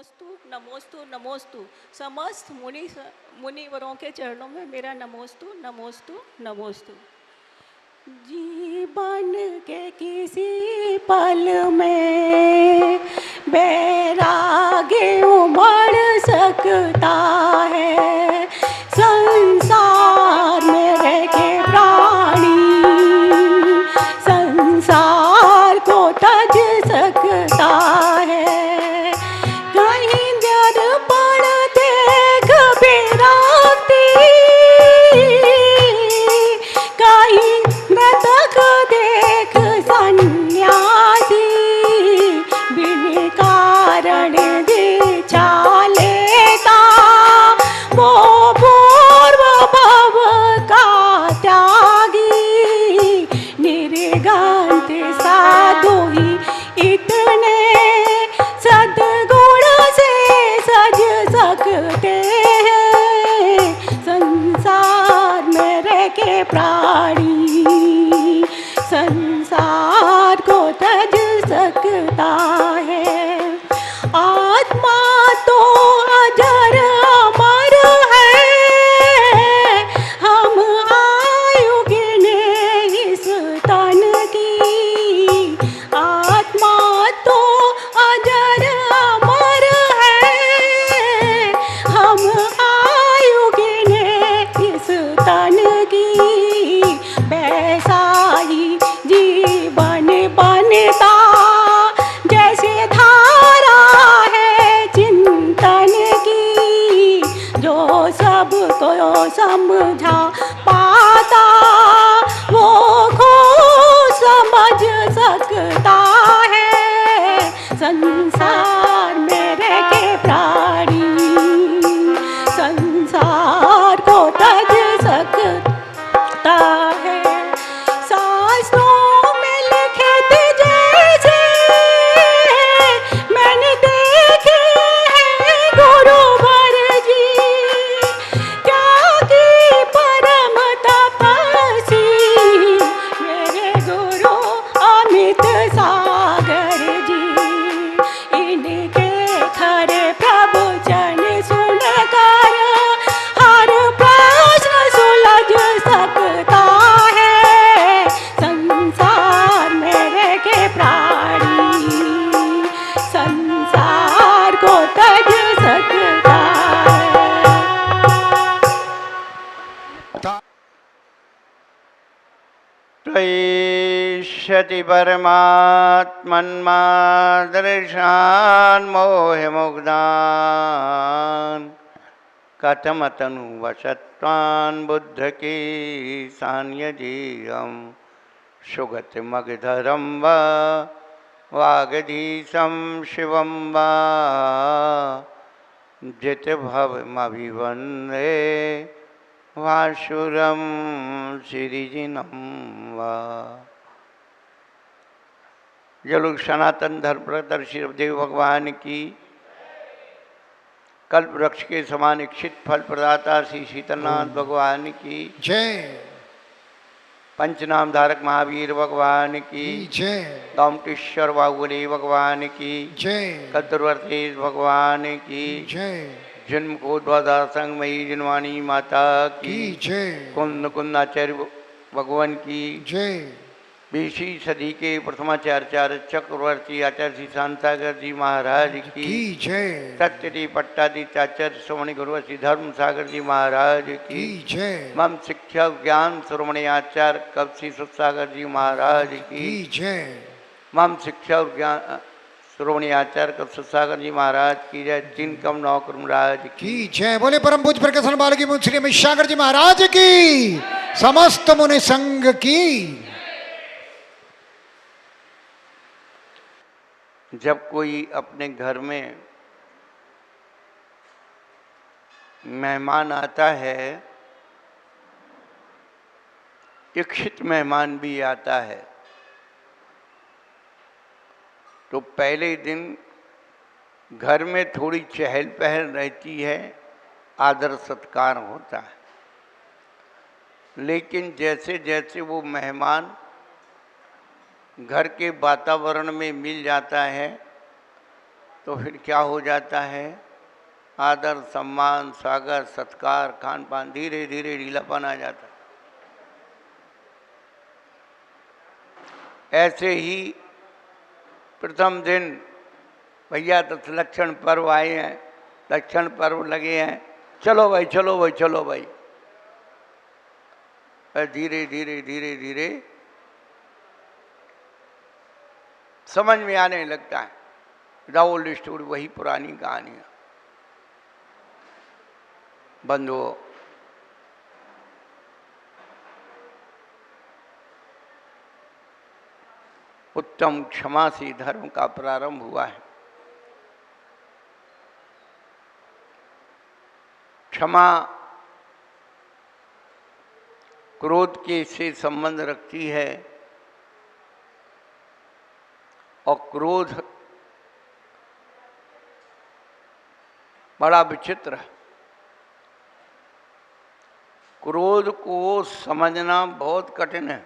नमोस्तु नमोस्तु नमोस्तु। समस्त मुनिवरों के चरणों में मेरा नमोस्तु नमोस्तु नमोस्तु। जीवन के किसी पल में बैराग्य उमड़ सकता है। संसार में रह के प्राणी संसार को तज सकता है। कहीं दर्पण देख बिराती, कहीं मृतक देख सन्यासी, बिन कारण दीक्षा लेता वो पूर्व भव का त्यागी। निर्गंत साधु ही इतने सद्गुण से सज सकते हैं। संसार में रह के प्राणी संसार को तज सकता है। आत्मा तो अजर अमर है, हम आयु गिने इस तन की। आत्मा तो अजर अमर है, हम आयु गिने इस तन की। वैसा ही जीवन बनता जैसे धारा है चिंतन की। जो सबको समझा पाता वो खुद समझ सकता है। संसार में रह के प्राणी संसार को तज सकता है। शास्त्रों में लिखित जैसे मैंने देखे हैं गुरुवर जी, त्यागी परम तपस्वी मेरे गुरु अमित सागर जी। इनके खरे प्रवचन सुनकर हर प्रश्न सुलझ सकता है। संसार में रह के प्राणी संसार को तज सकता है। त्वयिष्यति परमात्मन्मादर्शान् मोहमुग्धान् कथमतनु वशत्वान् बुद्धकी सान्यजीयं सुगतिमगधरं वा वागधीशं शिवं वा जितभवमभिवन्दे वासुरं सिरिजिनं वा। जो लोग सनातन धर्म प्रदर्शी देव भगवान की कल्प वृक्ष के समान इच्छित फल प्रदाता श्री शीतलनाथ भगवान की जय। पंचनाम धारक महावीर भगवान की जय। दौमटेश्वर बाहुबली भगवान की जय। कद्रवर्तेश भगवान की जय। जन्म को द्वादश संगमयी जनवाणी माता की जय। कुंद कुंदाचार्य भगवान की जय। 20वीं सदी के प्रथमाचार्य चक्रवर्ती आचार्य श्री शांतागर जी महाराज की जय। सत्यदेव पट्टादित्याचार्य श्रवणी गुरु श्री धर्म सागर जी महाराज की जय। मम शिक्षा ज्ञान श्रवणी आचार्य कब श्री सुसागर जी महाराज की जय। मम शिक्षा और ज्ञान श्रोमणी आचार्य कब सुसागर जी महाराज की जय। जिन कम नौकरमराज की जय। बोले परम पूज्य प्रकाशन बालकी मुंशी मिश्रागर जी महाराज की, समस्त मुनि संघ की। जब कोई अपने घर में मेहमान आता है, इच्छित मेहमान भी आता है, तो पहले दिन घर में थोड़ी चहल पहल रहती है, आदर सत्कार होता है। लेकिन जैसे जैसे वो मेहमान घर के वातावरण में मिल जाता है, तो फिर क्या हो जाता है? आदर, सम्मान, स्वागत, सत्कार, खान पान, धीरे धीरे ढीलापन आ जाता है। ऐसे ही प्रथम दिन भैया तो लक्षण पर्व आए हैं, लक्षण पर्व लगे हैं, चलो भाई चलो भाई चलो भाई। धीरे धीरे धीरे धीरे समझ में आने लगता है। द ओल्ड स्टोरी, वही पुरानी कहानियां। बंधुओं, उत्तम क्षमा से धर्म का प्रारंभ हुआ है। क्षमा क्रोध के से संबंध रखती है और क्रोध बड़ा विचित्र है। क्रोध को समझना बहुत कठिन है।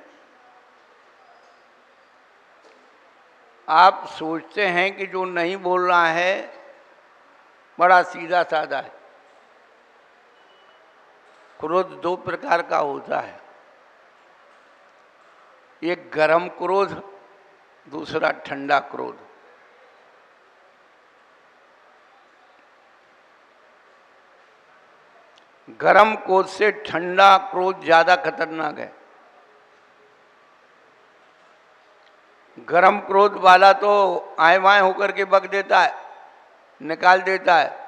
आप सोचते हैं कि जो नहीं बोल रहा है बड़ा सीधा साधा है। क्रोध दो प्रकार का होता है, एक गरम क्रोध, दूसरा ठंडा क्रोध। गरम क्रोध से ठंडा क्रोध ज्यादा खतरनाक है। गरम क्रोध वाला तो आए वाए होकर के बक देता है, निकाल देता है,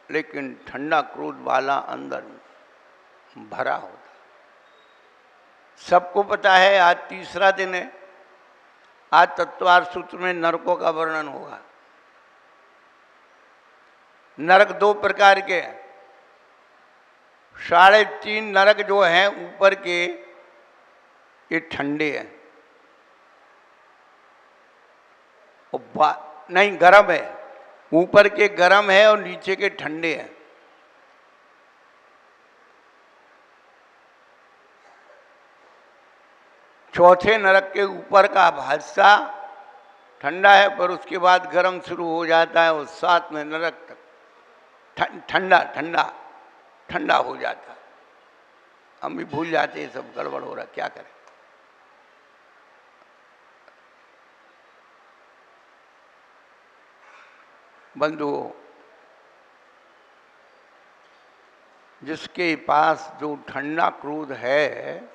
लेकिन ठंडा क्रोध वाला अंदर भरा होता है। सबको पता है आज तीसरा दिन है। आज तत्वार्थ सूत्र में नरकों का वर्णन होगा। नरक दो प्रकार के हैं। 3.5 नरक जो हैं ऊपर के, ये ठंडे हैं और नहीं गरम है। ऊपर के गरम है और नीचे के ठंडे हैं। चौथे नरक के ऊपर का हिस्सा ठंडा है, पर उसके बाद गर्म शुरू हो जाता है और 7वें नरक तक ठंडा ठंडा ठंडा हो जाता है। हम भी भूल जाते हैं, सब गड़बड़ हो रहा, क्या करें। बंधुओं, जिसके पास जो ठंडा क्रोध है,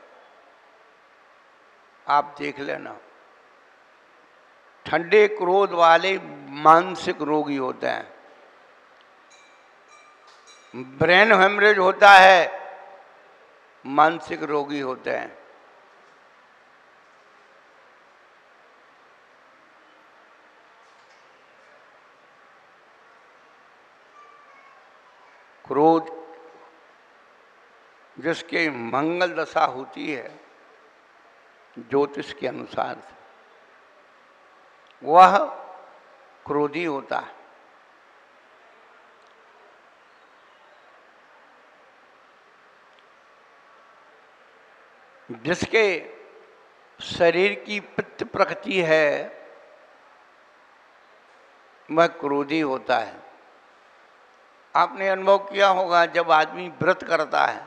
आप देख लेना, ठंडे क्रोध वाले मानसिक रोगी होते हैं। ब्रेन हेमरेज होता है, मानसिक रोगी होते हैं। क्रोध जिसके मंगल दशा होती है ज्योतिष के अनुसार से, वह क्रोधी होता है। जिसके शरीर की पित्त प्रकृति है वह क्रोधी होता है। आपने अनुभव किया होगा, जब आदमी व्रत करता है,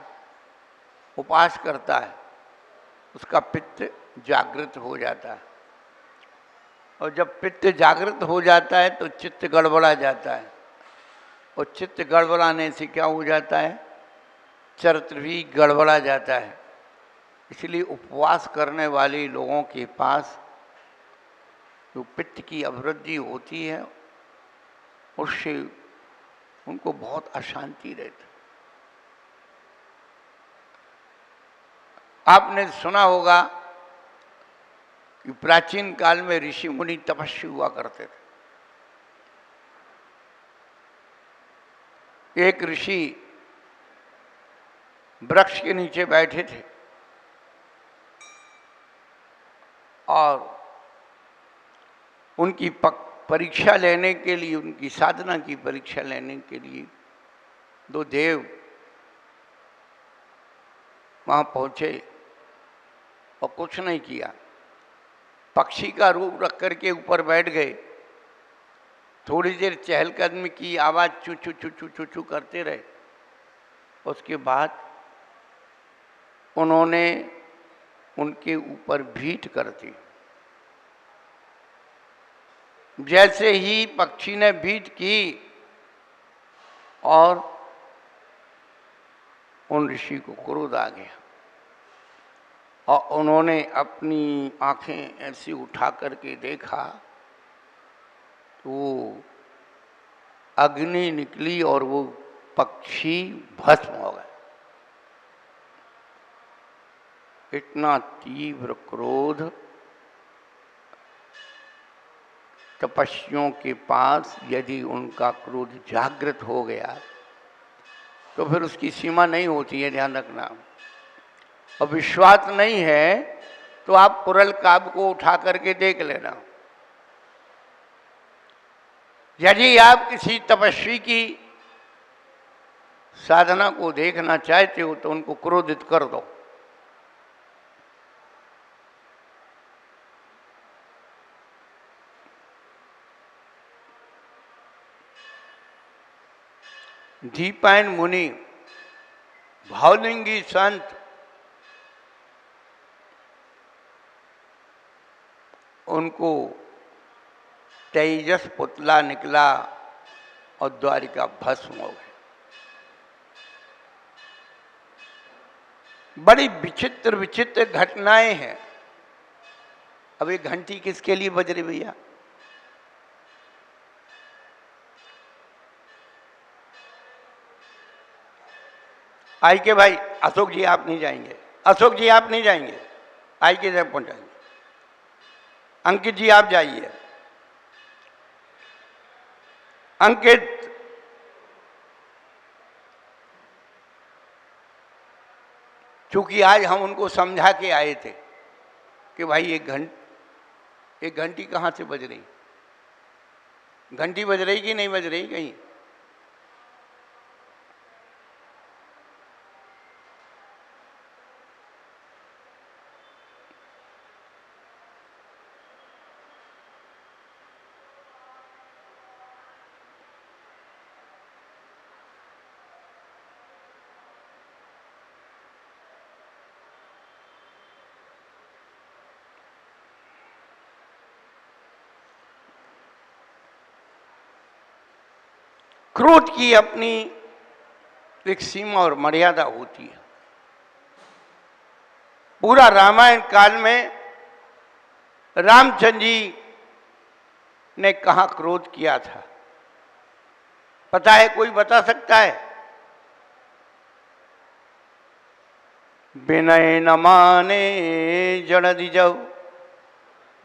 उपवास करता है, उसका पित्त जागृत हो जाता है, और जब पित्त जागृत हो जाता है तो चित्त गड़बड़ा जाता है, और चित्त गड़बड़ाने से क्या हो जाता है, चरित्र भी गड़बड़ा जाता है। इसलिए उपवास करने वाले लोगों के पास जो पित्त की अभिवृद्धि होती है उससे उनको बहुत अशांति रहती। आपने सुना होगा कि प्राचीन काल में ऋषि मुनि तपस्वी हुआ करते थे। एक ऋषि वृक्ष के नीचे बैठे थे और उनकी परीक्षा लेने के लिए, उनकी साधना की परीक्षा लेने के लिए दो देव वहाँ पहुँचे और कुछ नहीं किया। पक्षी का रूप रख करके ऊपर बैठ गए थोड़ी देर चहलकदमी की, आवाज़ चू चू चू चू चू चू करते रहे। उसके बाद उन्होंने उनके ऊपर भीट कर दी। जैसे ही पक्षी ने भीट की और उन ऋषि को क्रोध आ गया और उन्होंने अपनी आंखें ऐसी उठा करके देखा तो वो अग्नि निकली और वो पक्षी भस्म हो गए। इतना तीव्र क्रोध तपस्वियों के पास यदि उनका क्रोध जागृत हो गया तो फिर उसकी सीमा नहीं होती है, ध्यान रखना। और विश्वास नहीं है तो आप पुरल काव्य को उठा करके देख लेना। यदि आप किसी तपस्वी की साधना को देखना चाहते हो तो उनको क्रोधित कर दो। दीपायन मुनि भावलिंगी संत उनको तेजस पुतला निकला और द्वारिका भस्म हो गई। बड़ी विचित्र विचित्र घटनाएं हैं। अब ये घंटी किसके लिए बज रही भैया? आई के भाई, अशोक जी आप नहीं जाएंगे, अशोक जी आप नहीं जाएंगे, आई के जब पहुंचाएंगे। अंकित जी आप जाइए। अंकित, चूंकि आज हम उनको समझा के आए थे कि भाई एक घंटी कहाँ से बज रही, घंटी बज रही कि नहीं बज रही कहीं? क्रोध की अपनी एक सीमा और मर्यादा होती है। पूरा रामायण काल में रामचंद्र जी ने कहाँ क्रोध किया था, पता है? कोई बता सकता है? विनय न माने जन दिजौ,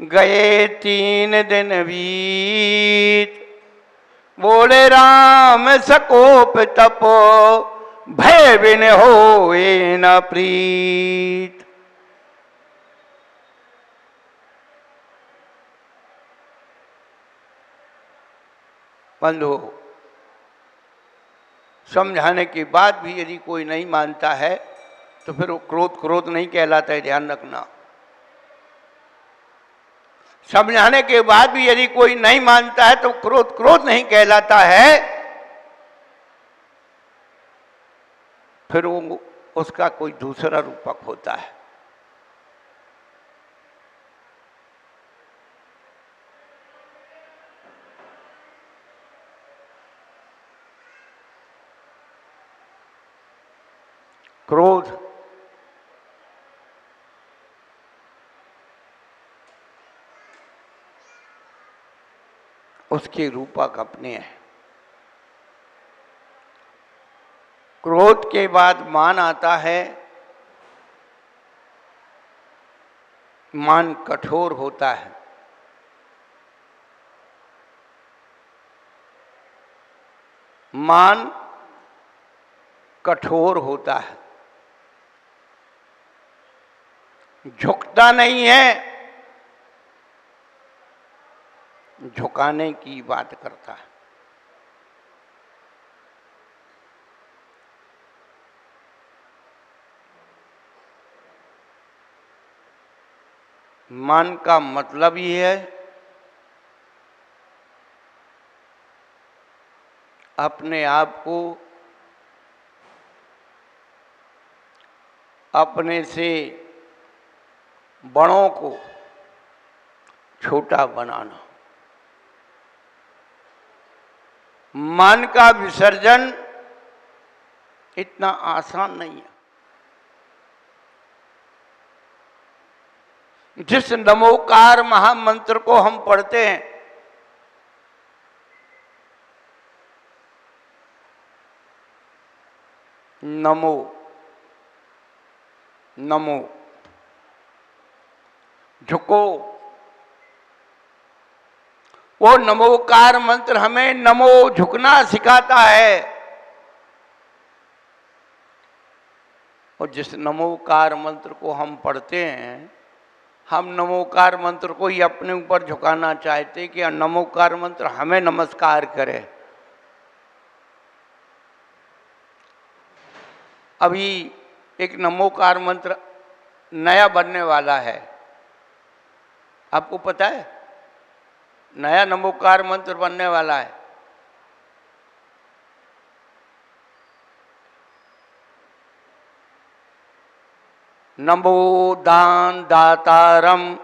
गए 3 दिन बीत, बोले राम सकोप तपो, भय बिन होए न प्रीत। बंधु, समझाने के बाद भी यदि कोई नहीं मानता है तो फिर वो क्रोध नहीं कहलाता है, ध्यान रखना। समझाने के बाद भी यदि कोई नहीं मानता है तो क्रोध नहीं कहलाता है, फिर वो उसका कोई दूसरा रूपक होता है। क्रोध उसके रूपक अपने हैं। क्रोध के बाद मान आता है। मान कठोर होता है। मान कठोर होता है, झुकता नहीं है, झुकाने की बात करता है। मान का मतलब ही है अपने आप को अपने से बड़ों को छोटा बनाना। मन का विसर्जन इतना आसान नहीं है। जिस नमोकार महामंत्र को हम पढ़ते हैं, नमो नमो, झुको, वो नमोकार मंत्र हमें नमो झुकना सिखाता है। और जिस नमोकार मंत्र को हम पढ़ते हैं, हम नमोकार मंत्र को ही अपने ऊपर झुकाना चाहते कि नमोकार मंत्र हमें नमस्कार करे। अभी एक नमोकार मंत्र नया बनने वाला है, आपको पता है? नया नमोकार मंत्र बनने वाला है। नमो दान दातारम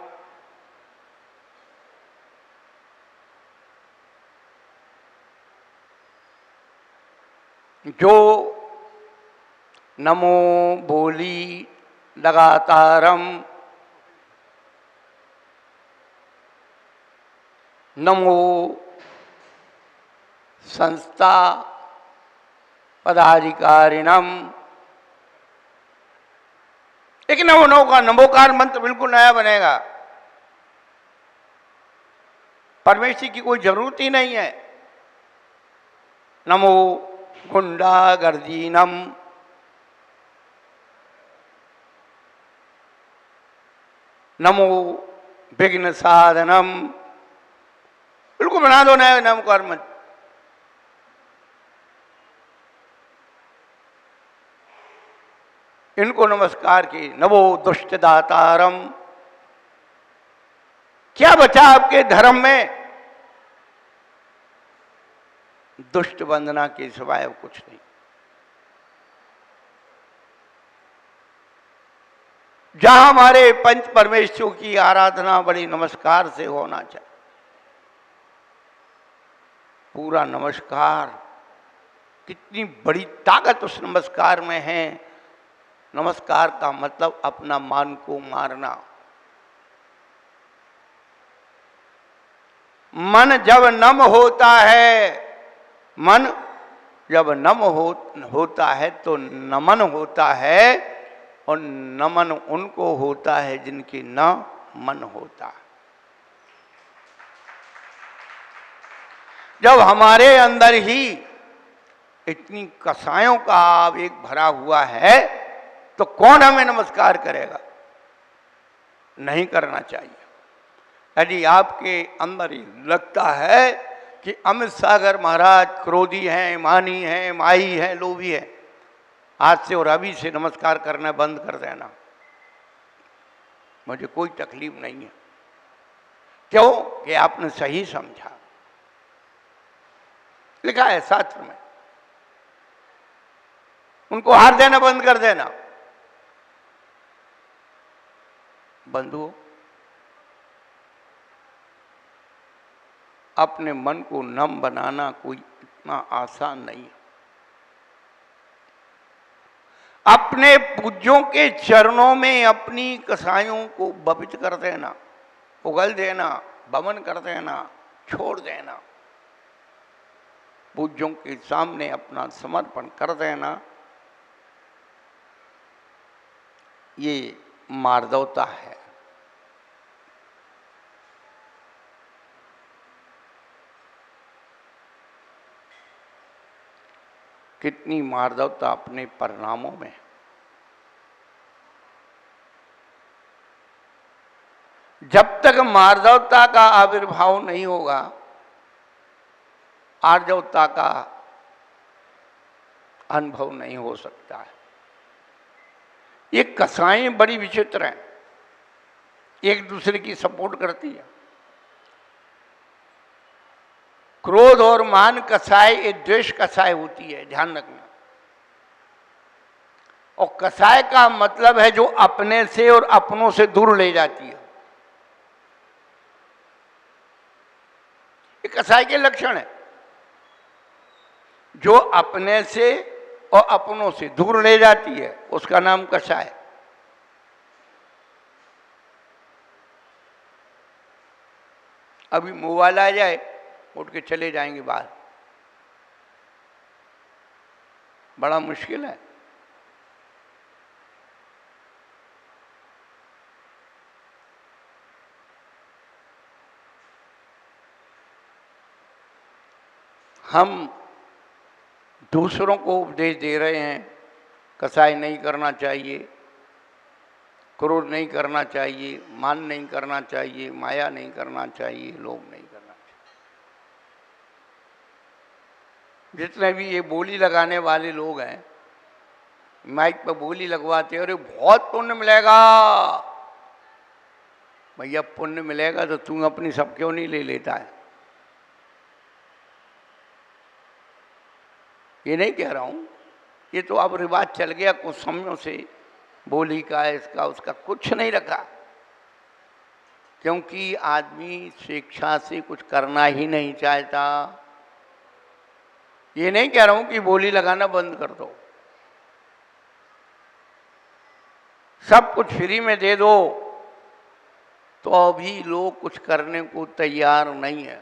जो नमो बोली लगातारम, नमो संस्था पदाधिकारिणम। एक नवो का नमोकार मंत्र बिल्कुल नया बनेगा। परमेश्वर की कोई जरूरत ही नहीं है। नमो गुंडा गर्दीनम, नमो विघ्न साधनम, बिल्कुल बना दो नया नमोकार मंत्र। इनको नमस्कार की। नमो दुष्ट दातारम, क्या बचा आपके धर्म में? दुष्ट वंदना के सिवाय कुछ नहीं। जहां हमारे पंच परमेश्वर की आराधना बड़ी नमस्कार से होना चाहिए। पूरा नमस्कार, कितनी बड़ी ताकत उस नमस्कार में है। नमस्कार का मतलब अपना मान को मारना। मन जब नम होता है, मन जब नम होता है तो नमन होता है, और नमन उनको होता है जिनकी न मन होता है। जब हमारे अंदर ही इतनी कसायों का आवेग भरा हुआ है तो कौन हमें नमस्कार करेगा? नहीं करना चाहिए। यदि आपके अंदर ही लगता है कि अमित सागर महाराज क्रोधी हैं, मानी हैं, माई हैं, लोभी हैं, आज से और अभी से नमस्कार करना बंद कर देना। मुझे कोई तकलीफ नहीं है। क्यों? कि आपने सही समझा। लिखा है शास्त्र में, उनको हार देना बंद कर देना। बंधुओं, अपने मन को नम बनाना कोई इतना आसान नहीं है। अपने पूज्यों के चरणों में अपनी कसायों को बपित कर देना, उगल देना, बमन कर देना, छोड़ देना, पूज्यों के सामने अपना समर्पण कर देना, ये मार्दवता है। कितनी मार्दवता अपने परिणामों में। जब तक मार्दवता का आविर्भाव नहीं होगा, आर्जवता का अनुभव नहीं हो सकता है। ये कसाएं बड़ी विचित्र हैं, एक दूसरे की सपोर्ट करती है। क्रोध और मान कसाय, ये द्वेष कसाय होती है, ध्यान रखना। और कसाय का मतलब है जो अपने से और अपनों से दूर ले जाती है। ये कसाय के लक्षण है, जो अपने से और अपनों से दूर ले जाती है, उसका नाम कसाय। अभी मोबाइल आ जाए, उठ के चले जाएंगे बाहर, बड़ा मुश्किल है। हम दूसरों को उपदेश दे रहे हैं, कसाय नहीं करना चाहिए, क्रोध नहीं करना चाहिए, मान नहीं करना चाहिए, माया नहीं करना चाहिए, लोभ नहीं करना चाहिए। जितने भी ये बोली लगाने वाले लोग हैं, माइक पर बोली लगवाते हैं, अरे बहुत पुण्य मिलेगा। भैया पुण्य मिलेगा तो तू अपनी सब क्यों नहीं ले लेता है? ये नहीं कह रहा हूं, ये तो अब रिवाज चल गया कुछ समयों से, बोली का, इसका उसका कुछ नहीं रखा, क्योंकि आदमी शिक्षा से कुछ करना ही नहीं चाहता। ये नहीं कह रहा हूं कि बोली लगाना बंद कर दो, सब कुछ फ्री में दे दो, तो अभी लोग कुछ करने को तैयार नहीं है।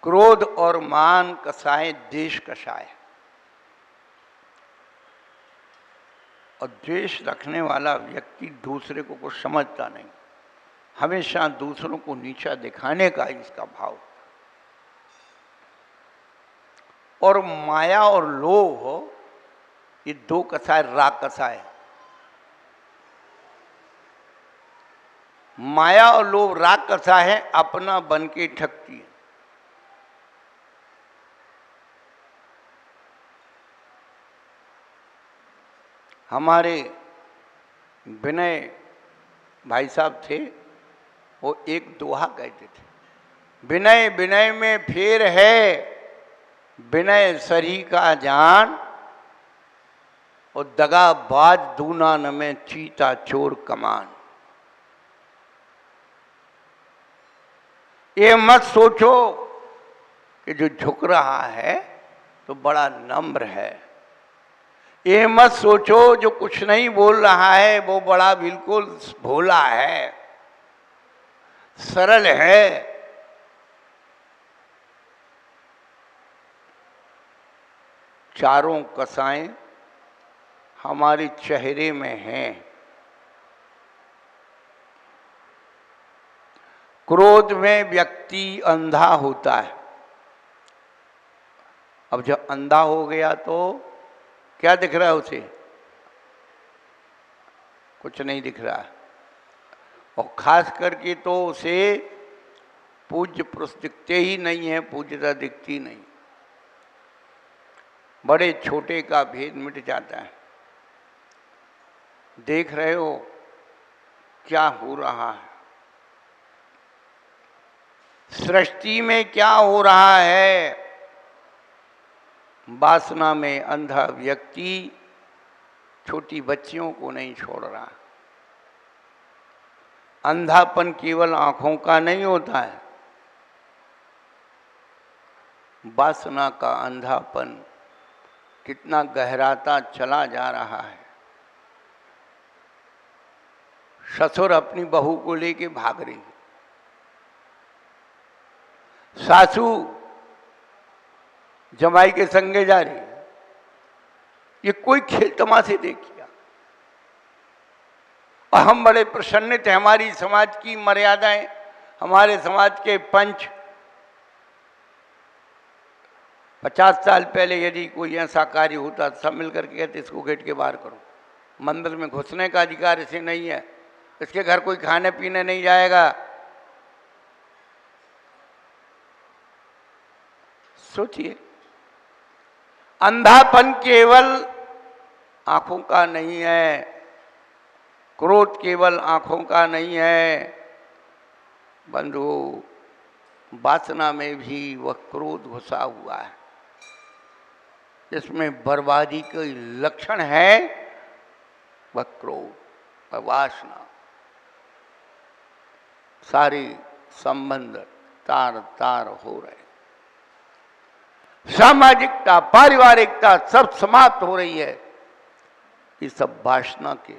क्रोध और मान कसाय, द्वेष कसाय। और द्वेष रखने वाला व्यक्ति दूसरे को कुछ समझता नहीं, हमेशा दूसरों को नीचा दिखाने का इसका भाव। और माया और लोभ, ये दो कसाय राग कसाय। माया और लोभ राग कसाय है, अपना बन के ठगती है। हमारे विनय भाई साहब थे, वो एक दोहा कहते थे, विनय विनय में फेर है, विनय सरी का जान, और दगाबाज दूना न में चीता चोर कमान। ये मत सोचो कि जो झुक रहा है तो बड़ा नम्र है, ये मत सोचो जो कुछ नहीं बोल रहा है वो बड़ा बिल्कुल भोला है, सरल है। चारों कसाएं हमारे चेहरे में हैं। क्रोध में व्यक्ति अंधा होता है। अब जब अंधा हो गया तो क्या दिख रहा है उसे? कुछ नहीं दिख रहा। और खास करके तो उसे पूज्य पुरुष दिखते ही नहीं है, पूज्यता दिखती नहीं। बड़े छोटे का भेद मिट जाता है। देख रहे हो क्या हो रहा है, सृष्टि में क्या हो रहा है। वासना में अंधा व्यक्ति छोटी बच्चियों को नहीं छोड़ रहा। अंधापन केवल आंखों का नहीं होता है, वासना का अंधापन कितना गहराता चला जा रहा है। ससुर अपनी बहू को लेके भाग रही, सासू जमाई के संगे जा रही। ये कोई खेल तमाशे देखिए। और हम बड़े प्रसन्नित हैं, हमारी समाज की मर्यादाएं, हमारे समाज के पंच 50 साल पहले यदि कोई ऐसा कार्य होता सब मिलकर के कहते इसको गेट के बाहर करो, मंदिर में घुसने का अधिकार इसे नहीं है, इसके घर कोई खाने पीने नहीं जाएगा। सोचिए अंधापन केवल आंखों का नहीं है, क्रोध केवल आंखों का नहीं है बंधु, वासना में भी वह क्रोध घुसा हुआ है, जिसमें बर्बादी के लक्षण है, वह क्रोध, वह वासना। सारे संबंध तार तार हो रहे, सामाजिकता पारिवारिकता सब समाप्त हो रही है, ये सब वासना के।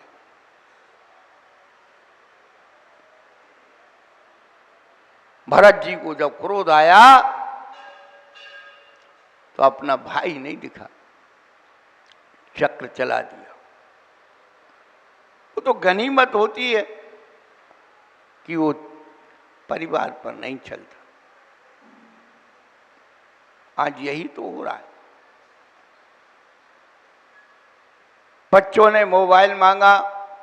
भरत जी को जब क्रोध आया तो अपना भाई नहीं दिखा, चक्र चला दिया। वो तो गनीमत होती है कि वो परिवार पर नहीं चलता। आज यही तो हो रहा है। बच्चों ने मोबाइल मांगा,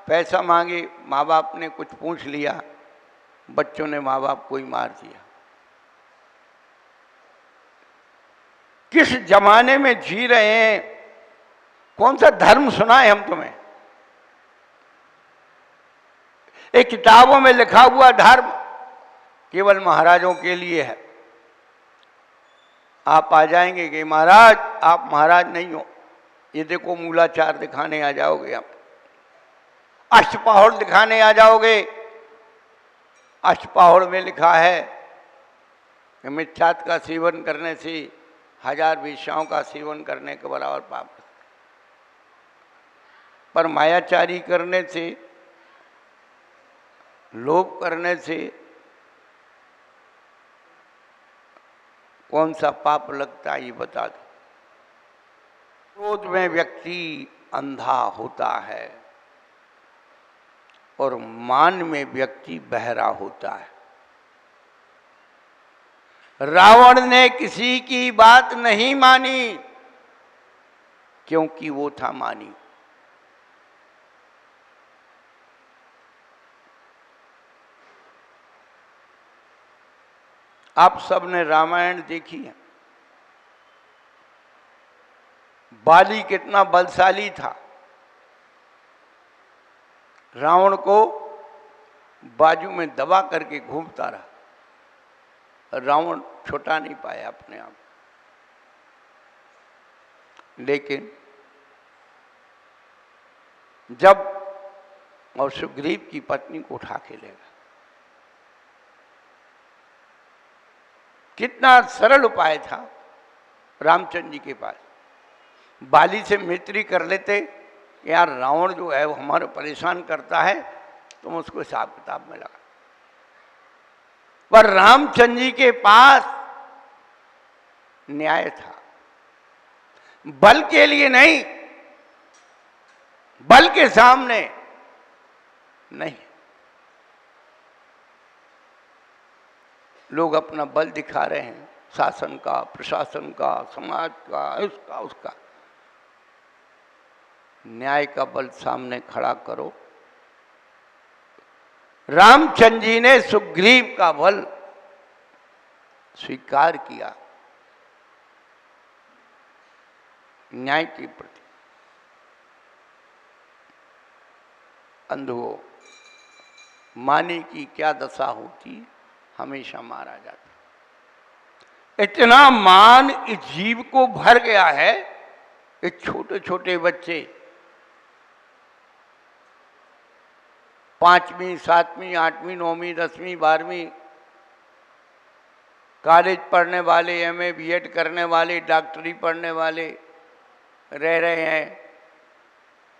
पैसा मांगे, माँ बाप ने कुछ पूछ लिया, बच्चों ने माँ बाप को ही मार दिया। किस जमाने में जी रहे हैं? कौन सा धर्म सुनाए हम तुम्हें? एक किताबों में लिखा हुआ धर्म केवल महाराजों के लिए है। आप आ जाएंगे कि महाराज, आप महाराज नहीं हो, ये देखो मूलाचार दिखाने आ जाओगे, आप अष्टपहड़ दिखाने आ जाओगे। अष्टपहड़ में लिखा है कि मिथ्यात का सेवन करने से 1000 वेश्याओं का सेवन करने के बराबर पाप, पर मायाचारी करने से, लोभ करने से कौन सा पाप लगता है, ये बता दो। क्रोध में व्यक्ति अंधा होता है और मान में व्यक्ति बहरा होता है। रावण ने किसी की बात नहीं मानी क्योंकि वो था मानी। आप सबने रामायण देखी है। बाली कितना बलशाली था, रावण को बाजू में दबा करके घूमता रहा, रावण छुटा नहीं पाया अपने आप। लेकिन जब और सुग्रीव की पत्नी को उठा के ले गया, कितना सरल उपाय था रामचंद्र जी के पास। बाली से मैत्री कर लेते, यार रावण जो है वो हमारे परेशान करता है, तुम उसको हिसाब किताब में लगा। पर रामचंद्र जी के पास न्याय था, बल के लिए नहीं, बल के सामने नहीं। लोग अपना बल दिखा रहे हैं, शासन का, प्रशासन का, समाज का, उसका उसका। न्याय का बल सामने खड़ा करो। रामचंद्र जी ने सुग्रीव का बल स्वीकार किया न्याय के प्रति। अंधो माने की क्या दशा होती, हमेशा मारा जाता। इतना मान इस जीव को भर गया है कि छोटे छोटे बच्चे 5वीं 7वीं 8वीं 9वीं 10वीं 12वीं कॉलेज पढ़ने वाले, एमए बीएड करने वाले, डॉक्टरी पढ़ने वाले रह रहे हैं,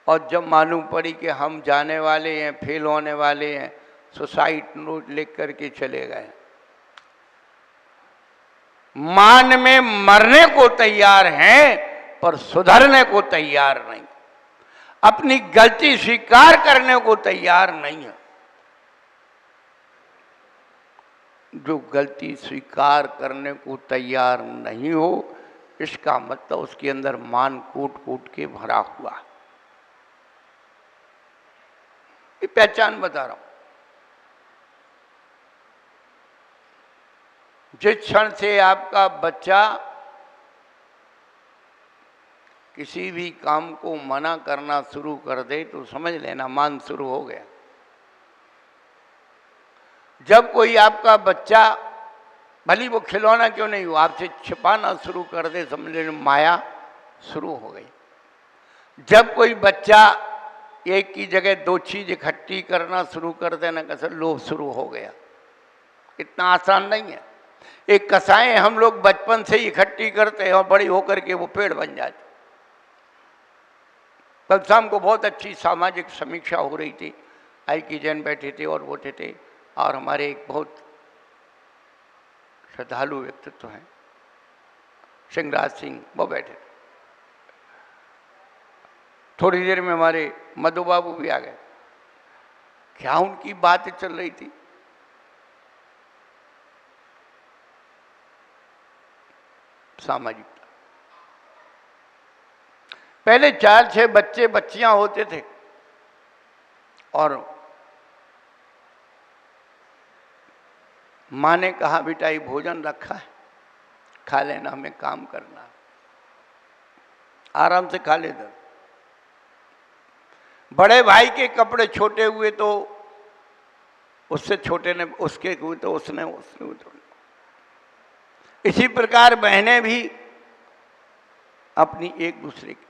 और जब मालूम पड़ी कि हम जाने वाले हैं, फेल होने वाले हैं, सुसाइड नोट लिख करके चले गए। मान में मरने को तैयार हैं पर सुधरने को तैयार नहीं, अपनी गलती स्वीकार करने को तैयार नहीं है। जो गलती स्वीकार करने को तैयार नहीं हो, इसका मतलब उसके अंदर मान कूट कूट के भरा हुआ। ये पहचान बता रहा हूं। जिस क्षण से आपका बच्चा किसी भी काम को मना करना शुरू कर दे तो समझ लेना मान शुरू हो गया। जब कोई आपका बच्चा, भली वो खिलौना क्यों नहीं हो, आपसे छिपाना शुरू कर दे, समझ लेना माया शुरू हो गई। जब कोई बच्चा एक की जगह दो चीज इकट्ठी करना शुरू कर देना, कैसे लोभ शुरू हो गया। इतना आसान नहीं है। एक कसाएं हम लोग बचपन से ही इकट्ठी करते हैं और बड़ी होकर के वो पेड़ बन जाते। कल शाम को बहुत अच्छी सामाजिक समीक्षा हो रही थी। आई की जैन बैठे थे और बोलते थे, और हमारे एक बहुत श्रद्धालु व्यक्तित्व हैं सिंहराज सिंह, वो बैठे थे। थोड़ी देर में हमारे मधु बाबू भी आ गए। क्या उनकी बात चल रही थी, सामाजिकता। पहले 4-6 बच्चे बच्चियां होते थे और माँ ने कहा बेटा ये भोजन रखा है, खा लेना, हमें काम करना है, आराम से खा ले दो। बड़े भाई के कपड़े छोटे हुए तो उससे छोटे ने, उसके हुए तो उसने तो। इसी प्रकार बहनें भी अपनी एक दूसरे की।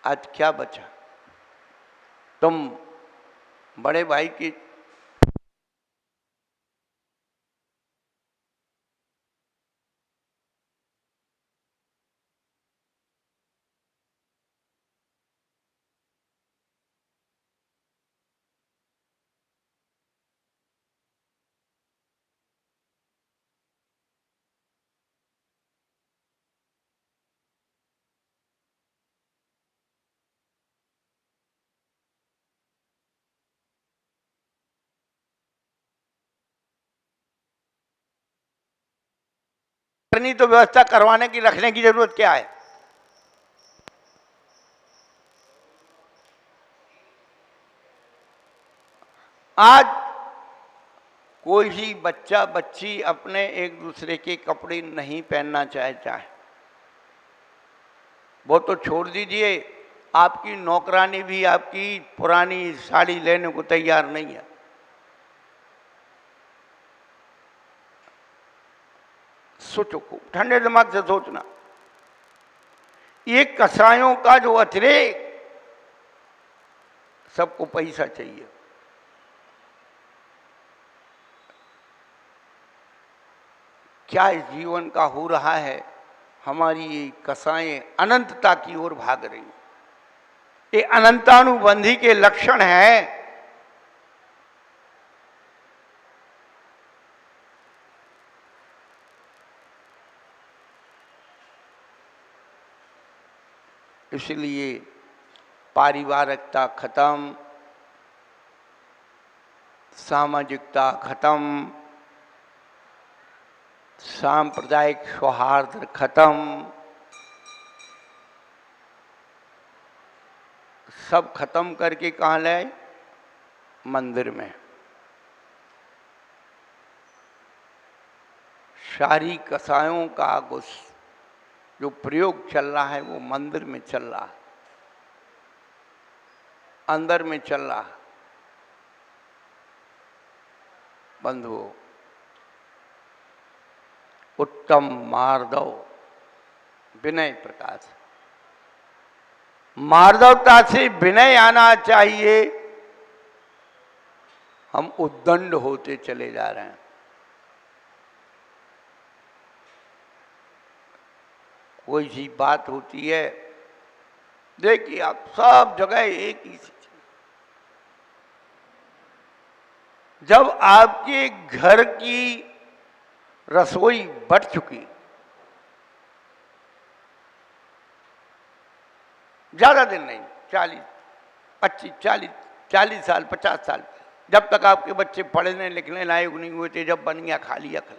आज क्या बचा, तुम बड़े भाई की करनी तो व्यवस्था करवाने की, रखने की जरूरत क्या है। आज कोई भी बच्चा बच्ची अपने एक दूसरे के कपड़े नहीं पहनना चाहता है। वो तो छोड़ दीजिए, आपकी नौकरानी भी आपकी पुरानी साड़ी लेने को तैयार नहीं है। सोचो, को ठंडे दिमाग से सोचना। ये कसायों का जो अतिरेक, सबको पैसा चाहिए। क्या इस जीवन का हो रहा है। हमारी ये कसाएं अनंतता की ओर भाग रही। ये अनंतानुबंधी के लक्षण है। इसलिए पारिवारिकता खत्म, सामाजिकता खत्म, सांप्रदायिक सौहार्द खत्म, सब खत्म करके कहाँ लाए, मंदिर में। सारी कसायों का जो प्रयोग चल रहा है वो मंदिर में चल रहा है, अंदर में चल रहा है। बंधुओं, उत्तम मार्दव विनय प्रकाश, मार्दवता से विनय आना चाहिए। हम उद्दंड होते चले जा रहे हैं। कोई सी बात होती है, देखिए आप सब जगह एक ही चीज। जब आपके घर की रसोई बढ़ चुकी, ज्यादा दिन नहीं, 40, 25, 40 साल, 50 साल, जब तक आपके बच्चे पढ़ने लिखने लायक नहीं हुए थे, जब बन गया खा लिया खा,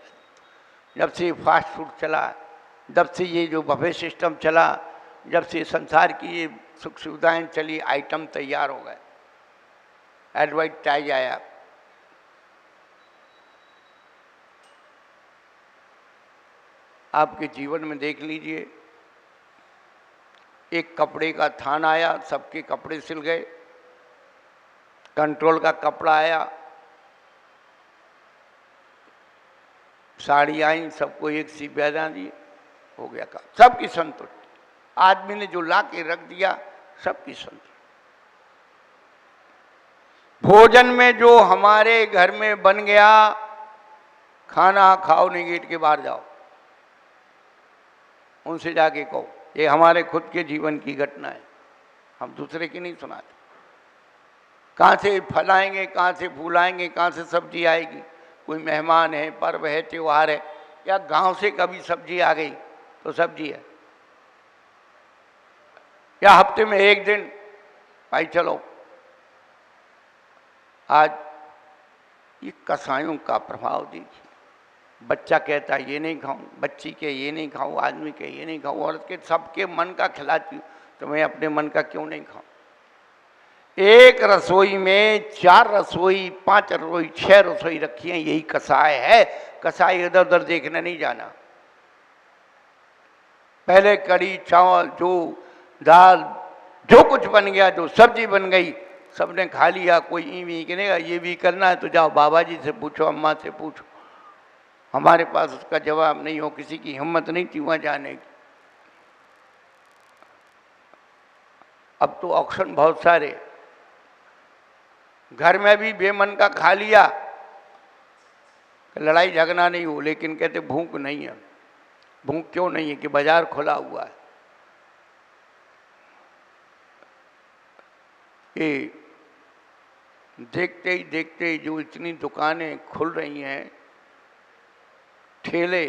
जब से फास्ट फूड चला, जब से ये जो बफे सिस्टम चला, जब से संसार की ये सुख सुविधाएं चली, आइटम तैयार हो गए, एडवर्टाइज आया। आपके जीवन में देख लीजिए, एक कपड़े का थान आया, सबके कपड़े सिल गए। कंट्रोल का कपड़ा आया, साड़ी आई, सबको एक सी बयाना दी, हो गया काम, सबकी संतुष्टि। आदमी ने जो ला के रख दिया, सबकी संतुष्टि। भोजन में जो हमारे घर में बन गया, खाना खाओ नहीं, गेट के बाहर जाओ, उनसे जाके कहो। ये हमारे खुद के जीवन की घटना है, हम दूसरे की नहीं सुनाते। कहाँ से फल आएंगे, कहाँ से फूल आएंगे, कहाँ से सब्जी आएगी? कोई मेहमान है, पर्व है, त्योहार है, या गांव से कभी सब्जी आ गई तो सब्जी है, या हफ्ते में एक दिन भाई चलो। आज ये कसायों का प्रभाव देखिए। बच्चा कहता है ये नहीं खाऊं, बच्ची के ये नहीं खाऊं, आदमी के ये नहीं खाऊं, औरत के सबके मन का खिलाती हूँ, तो मैं अपने मन का क्यों नहीं खाऊं? एक रसोई में 4 रसोई, 5 रसोई, 6 रसोई रखी है, यही कसाय है। कसाई इधर उधर देखने नहीं जाना। पहले कड़ी चावल, जो दाल, जो कुछ बन गया, जो सब्जी बन गई, सबने खा लिया। कोई ईवी करेगा ये भी करना है तो जाओ बाबा जी से पूछो, अम्मा से पूछो। हमारे पास उसका जवाब नहीं हो, किसी की हिम्मत नहीं थी वहां जाने की। अब तो ऑप्शन बहुत सारे, घर में भी बेमन का खा लिया, लड़ाई झगड़ा नहीं हो, लेकिन कहते भूख नहीं है। भूख क्यों नहीं है? कि बाजार खुला हुआ है। ये देखते ही देखते जो इतनी दुकानें खुल रही हैं, ठेले।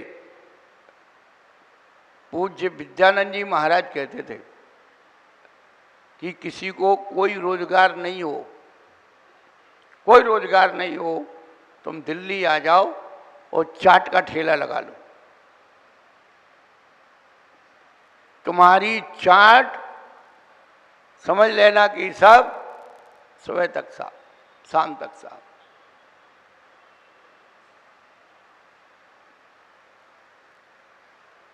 पूज्य विद्यानंद जी महाराज कहते थे कि किसी को कोई रोजगार नहीं हो, कोई रोजगार नहीं हो, तुम दिल्ली आ जाओ और चाट का ठेला लगा लो। तुम्हारी चाट समझ लेना कि सब सुबह तक साफ, शाम तक साफ।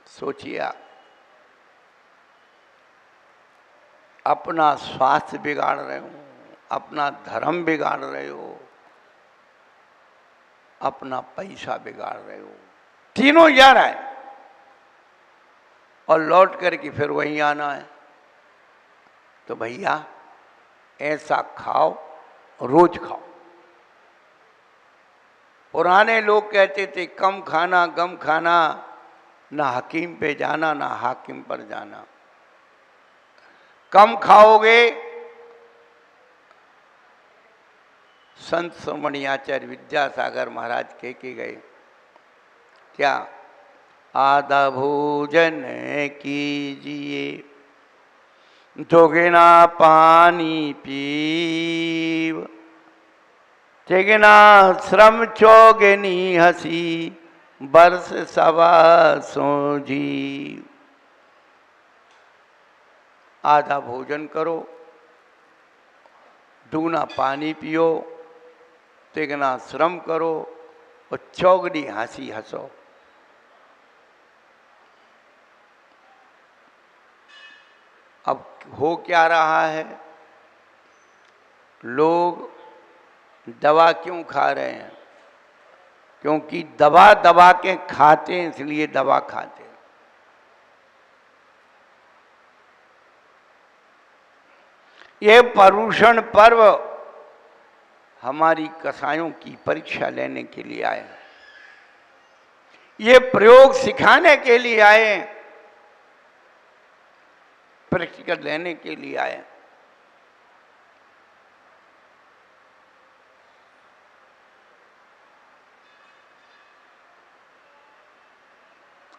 सोचिए, अपना स्वास्थ्य बिगाड़ रहे हो, अपना धर्म बिगाड़ रहे हो, अपना पैसा बिगाड़ रहे हो, तीनों जा रहा है। और लौट करके फिर वहीं आना है। तो भैया ऐसा खाओ, रोज खाओ। पुराने लोग कहते थे कम खाना गम खाना, ना हकीम पे जाना ना हाकिम पर जाना। कम खाओगे, संत श्रोमणी आचार्य विद्यासागर महाराज कह के गए, क्या? आधा भोजन कीजिए, दोगुना पानी पीव, तिगुना श्रम चौगुनी हंसी, वर्ष सवा सौ जीव। आधा भोजन करो, दूना पानी पियो, तिगुना श्रम करो और चौगुनी हंसी हंसो। अब हो क्या रहा है? लोग दवा क्यों खा रहे हैं? क्योंकि दवा दबा के खाते हैं, इसलिए दवा खाते हैं। ये पर्युषण पर्व हमारी कसायों की परीक्षा लेने के लिए आए, ये प्रयोग सिखाने के लिए आए, प्रैक्टिकल लेने के लिए आए।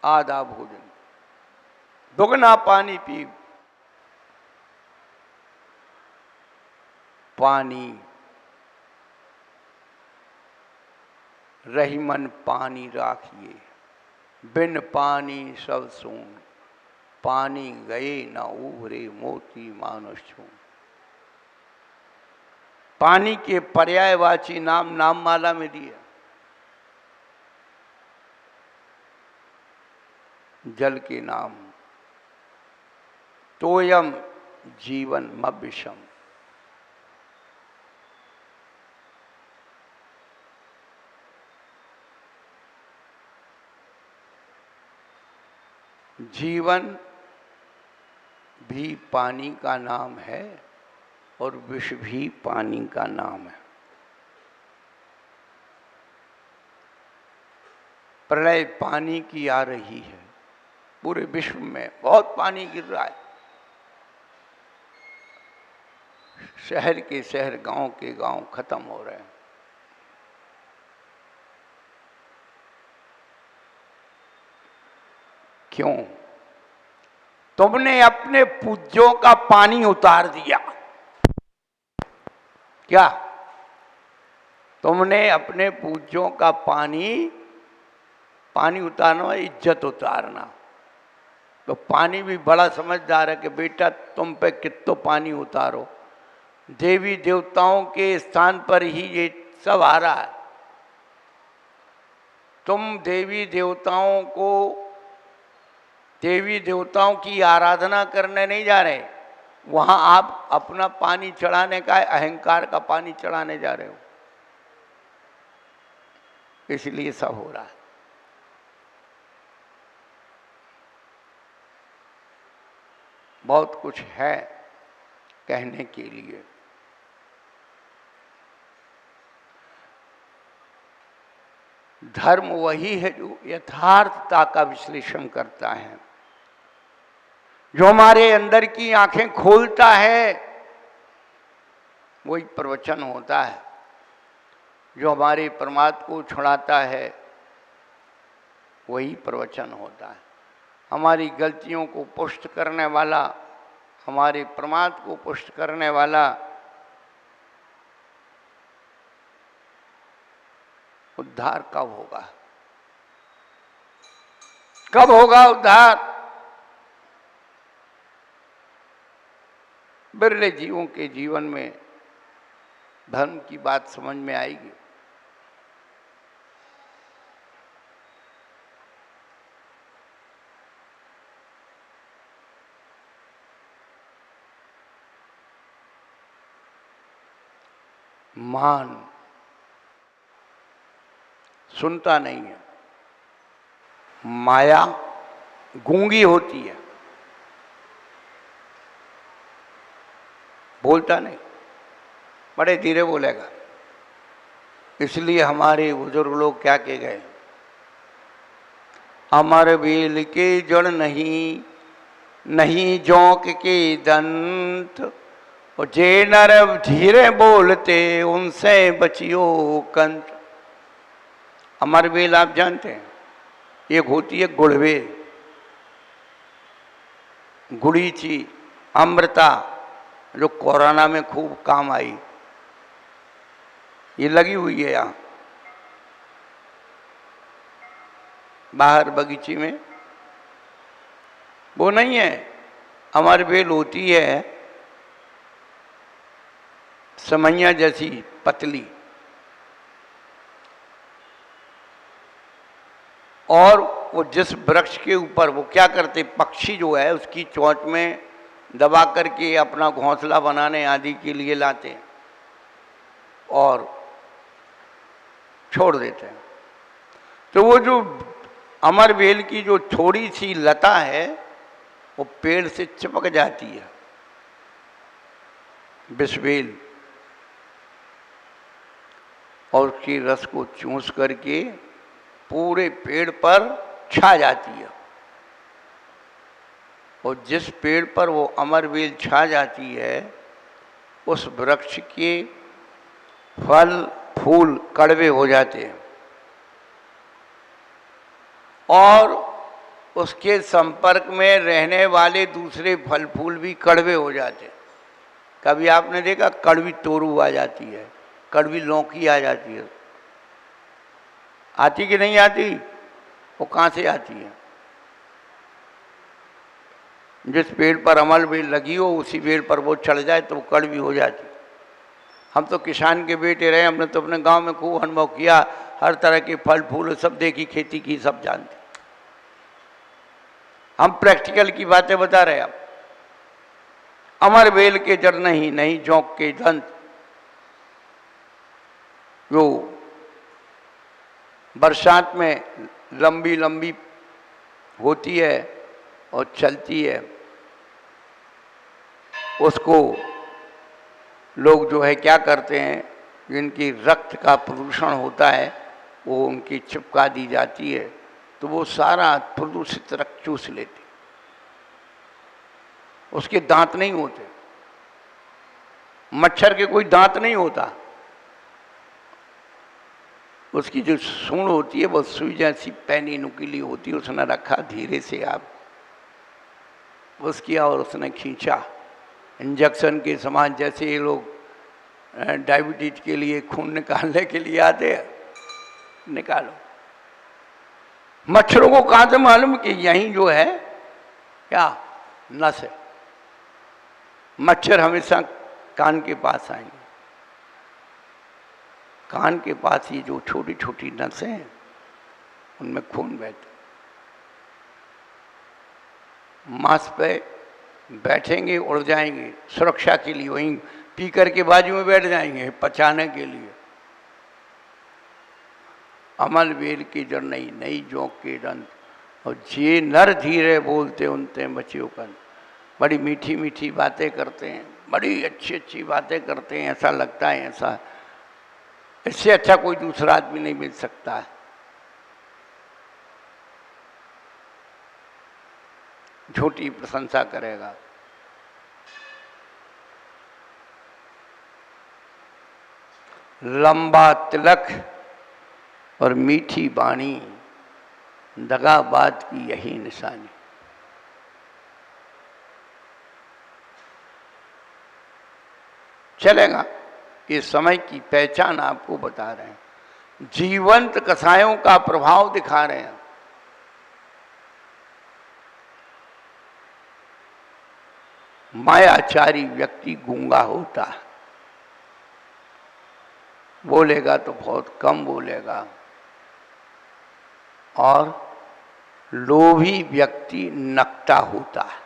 आधा भोजन, दुगना पानी पी। पानी रहीमन पानी राखिए, बिन पानी सब सून, पानी गए न उभरे मोती मानुष छून। पानी के पर्यायवाची नाम नाममाला में दिए। जल के नाम तोयम जीवन मविषम। जीवन भी पानी का नाम है और विष भी पानी का नाम है। प्रलय पानी की आ रही है, पूरे विश्व में बहुत पानी गिर रहा है। शहर के शहर, गांव के गांव खत्म हो रहे हैं। क्यों? तुमने अपने पूज्यों का पानी उतार दिया। क्या? तुमने अपने पूज्यों का पानी उतारना, इज्जत उतारना। तो पानी भी बड़ा समझदार है कि बेटा तुम पे कितना पानी उतारो। देवी देवताओं के स्थान पर ही ये सब आ रहा है। तुम देवी देवताओं की आराधना करने नहीं जा रहे, वहां आप अपना पानी चढ़ाने का, अहंकार का पानी चढ़ाने जा रहे हो। इसलिए सब हो रहा है। बहुत कुछ है कहने के लिए। धर्म वही है जो यथार्थता का विश्लेषण करता है, जो हमारे अंदर की आंखें खोलता है, वही प्रवचन होता है। जो हमारे परमात्मा को छुड़ाता है, वही प्रवचन होता है। हमारी गलतियों को पुष्ट करने वाला, हमारे प्रमाद को पुष्ट करने वाला उद्धार कब होगा? कब होगा उद्धार? बिरले जीवों के जीवन में धर्म की बात समझ में आएगी। मान सुनता नहीं है, माया गूंगी होती है, बोलता नहीं, बड़े धीरे बोलेगा। इसलिए हमारे बुजुर्ग लोग क्या कह गए, अमर बेल के जड़ नहीं, नहीं जोंक के दंत, और जे नर धीरे बोलते उनसे बचियो कंत। अमरवेल आप जानते हैं, एक होती है गुड़वेल, गुड़ीची, अमृता, जो कोरोना में खूब काम आई। ये लगी हुई है यहाँ बाहर बगीचे में। वो नहीं है, अमरवेल होती है समैया जैसी पतली, और वो जिस वृक्ष के ऊपर वो क्या करते, पक्षी जो है उसकी चोंच में दबा करके अपना घोंसला बनाने आदि के लिए लाते और छोड़ देते हैं। तो वो जो अमरवेल की जो थोड़ी सी लता है वो पेड़ से चिपक जाती है, विषवेल, और उसकी रस को चूस करके पूरे पेड़ पर छा जाती है। और जिस पेड़ पर वो अमरवेल छा जाती है, उस वृक्ष के फल फूल कड़वे हो जाते हैं और उसके संपर्क में रहने वाले दूसरे फल फूल भी कड़वे हो जाते हैं। कभी आपने देखा कड़वी तोरू आ जाती है, कड़वी लौकी आ जाती है, आती कि नहीं आती? वो कहाँ से आती है? जिस पेड़ पर अमरवेल लगी हो उसी पेड़ पर वो चढ़ जाए तो वो कड़वी हो जाती। हम तो किसान के बेटे रहे, हमने तो अपने गांव में खूब अनुभव किया, हर तरह के फल फूल सब देखी, खेती की, सब जानते। हम प्रैक्टिकल की बातें बता रहे हैं। अब अमर बेल के जड़ नहीं, नहीं जोंक के दंत। जो बरसात में लंबी लंबी होती है और चलती है, उसको लोग जो है क्या करते हैं, जिनकी रक्त का प्रदूषण होता है वो उनकी चिपका दी जाती है, तो वो सारा प्रदूषित रक्त चूस लेते। उसके दांत नहीं होते, मच्छर के कोई दांत नहीं होता, उसकी जो सूंड होती है वो सुई जैसी पैनी नुकीली होती है। उसने रखा धीरे से, आप बस किया और उसने खींचा। इंजेक्शन के समान, जैसे ये लोग डायबिटीज के लिए खून निकालने के लिए आते हैं, निकालो। मच्छरों को कहाँ से मालूम कि यहीं जो है क्या नस है। मच्छर हमेशा कान के पास आएंगे, कान के पास ये जो छोटी छोटी नसें हैं उनमें खून बहता। मांस पे बैठेंगे, उड़ जाएंगे, सुरक्षा के लिए वहीं पीकर के बाजू में बैठ जाएंगे पचाने के लिए। अमल बेल की जड़ नहीं, नहीं जोंक के दंत। और जे नर धीरे बोलते उनते बच्चियों का, बड़ी मीठी मीठी बातें करते हैं, बड़ी अच्छी अच्छी बातें करते हैं, ऐसा लगता है ऐसा, इससे अच्छा कोई दूसरा आदमी नहीं मिल सकता है। झूठी प्रशंसा करेगा। लंबा तिलक और मीठी बाणी, दगाबाज की यही निशानी। चलेगा, ये समय की पहचान आपको बता रहे हैं। जीवंत कसायों का प्रभाव दिखा रहे हैं। मायाचारी व्यक्ति गूंगा होता है, बोलेगा तो बहुत कम बोलेगा। और लोभी व्यक्ति नकटा होता है,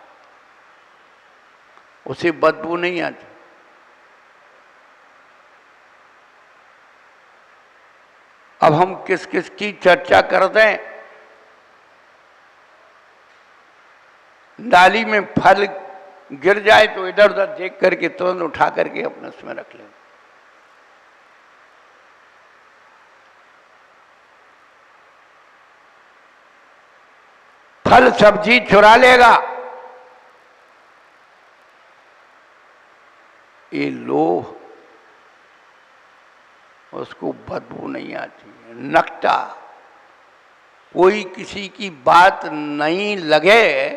उसे बदबू नहीं आती। अब हम किस किस की चर्चा करते हैं? डाली में फल गिर जाए तो इधर उधर देख करके तुरंत उठा करके अपने उसमें रख लें। फल सब्जी चुरा लेगा, ये लोभ, उसको बदबू नहीं आती है। नकटा, कोई किसी की बात नहीं लगे,